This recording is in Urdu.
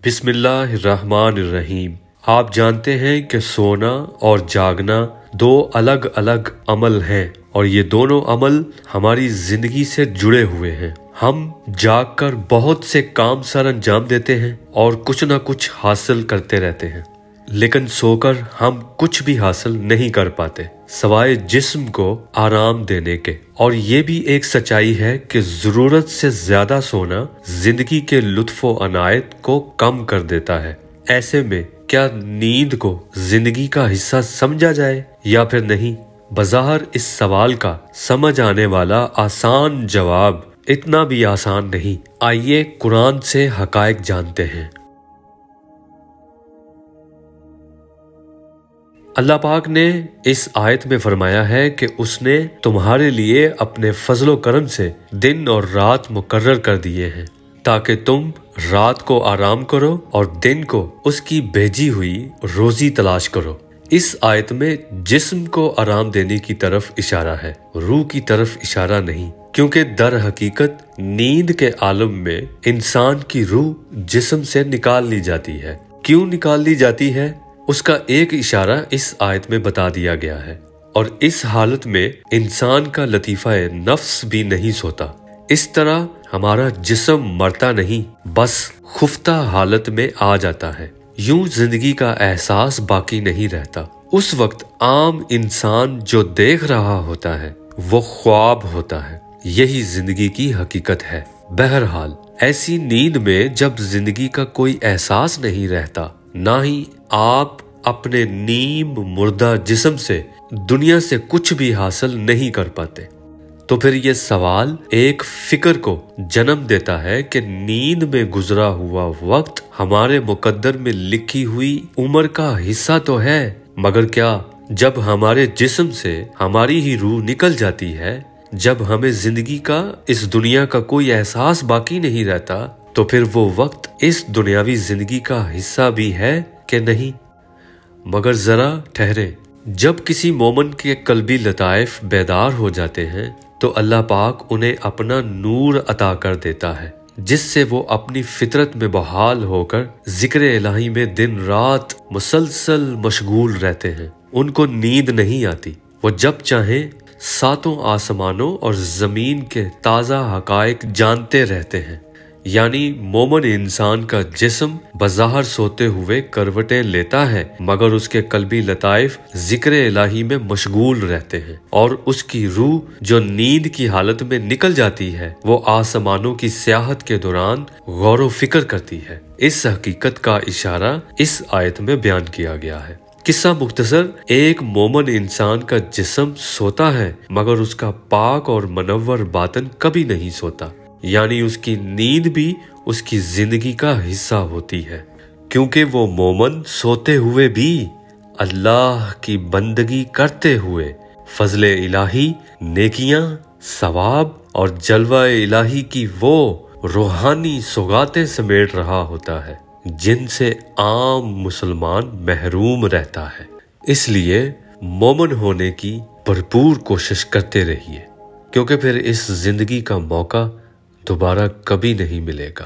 بسم اللہ الرحمن الرحیم۔ آپ جانتے ہیں کہ سونا اور جاگنا دو الگ الگ عمل ہیں اور یہ دونوں عمل ہماری زندگی سے جڑے ہوئے ہیں۔ ہم جاگ کر بہت سے کام سر انجام دیتے ہیں اور کچھ نہ کچھ حاصل کرتے رہتے ہیں، لیکن سو کر ہم کچھ بھی حاصل نہیں کر پاتے سوائے جسم کو آرام دینے کے۔ اور یہ بھی ایک سچائی ہے کہ ضرورت سے زیادہ سونا زندگی کے لطف و عنایت کو کم کر دیتا ہے۔ ایسے میں کیا نیند کو زندگی کا حصہ سمجھا جائے یا پھر نہیں؟ بظاہر اس سوال کا سمجھ آنے والا آسان جواب اتنا بھی آسان نہیں۔ آئیے قرآن سے حقائق جانتے ہیں۔ اللہ پاک نے اس آیت میں فرمایا ہے کہ اس نے تمہارے لیے اپنے فضل و کرم سے دن اور رات مقرر کر دیے ہیں تاکہ تم رات کو آرام کرو اور دن کو اس کی بھیجی ہوئی روزی تلاش کرو۔ اس آیت میں جسم کو آرام دینے کی طرف اشارہ ہے، روح کی طرف اشارہ نہیں، کیونکہ در حقیقت نیند کے عالم میں انسان کی روح جسم سے نکال لی جاتی ہے۔ کیوں نکال لی جاتی ہے؟ اس کا ایک اشارہ اس آیت میں بتا دیا گیا ہے۔ اور اس حالت میں انسان کا لطیفہ نفس بھی نہیں سوتا۔ اس طرح ہمارا جسم مرتا نہیں، بس خفتہ حالت میں آ جاتا ہے۔ یوں زندگی کا احساس باقی نہیں رہتا۔ اس وقت عام انسان جو دیکھ رہا ہوتا ہے وہ خواب ہوتا ہے۔ یہی زندگی کی حقیقت ہے۔ بہرحال ایسی نیند میں جب زندگی کا کوئی احساس نہیں رہتا، نہ ہی آپ اپنے نیم مردہ جسم سے دنیا سے کچھ بھی حاصل نہیں کر پاتے، تو پھر یہ سوال ایک فکر کو جنم دیتا ہے کہ نیند میں گزرا ہوا وقت ہمارے مقدر میں لکھی ہوئی عمر کا حصہ تو ہے، مگر کیا جب ہمارے جسم سے ہماری ہی روح نکل جاتی ہے، جب ہمیں زندگی کا اس دنیا کا کوئی احساس باقی نہیں رہتا، تو پھر وہ وقت اس دنیاوی زندگی کا حصہ بھی ہے کہ نہیں؟ مگر ذرا ٹھہرے، جب کسی مومن کے قلبی لطائف بیدار ہو جاتے ہیں تو اللہ پاک انہیں اپنا نور عطا کر دیتا ہے، جس سے وہ اپنی فطرت میں بحال ہو کر ذکر الہی میں دن رات مسلسل مشغول رہتے ہیں۔ ان کو نیند نہیں آتی، وہ جب چاہیں ساتوں آسمانوں اور زمین کے تازہ حقائق جانتے رہتے ہیں۔ یعنی مومن انسان کا جسم بظاہر سوتے ہوئے کروٹیں لیتا ہے، مگر اس کے قلبی لطائف ذکر الہی میں مشغول رہتے ہیں، اور اس کی روح جو نیند کی حالت میں نکل جاتی ہے وہ آسمانوں کی سیاحت کے دوران غور و فکر کرتی ہے۔ اس حقیقت کا اشارہ اس آیت میں بیان کیا گیا ہے۔ قصہ مختصر، ایک مومن انسان کا جسم سوتا ہے مگر اس کا پاک اور منور باطن کبھی نہیں سوتا، یعنی اس کی نیند بھی اس کی زندگی کا حصہ ہوتی ہے، کیونکہ وہ مومن سوتے ہوئے بھی اللہ کی بندگی کرتے ہوئے فضل الہی، نیکیاں، ثواب اور جلوہ الہی کی وہ روحانی سوغاتیں سمیٹ رہا ہوتا ہے جن سے عام مسلمان محروم رہتا ہے۔ اس لیے مومن ہونے کی بھرپور کوشش کرتے رہیے، کیونکہ پھر اس زندگی کا موقع دوبارہ کبھی نہیں ملے گا۔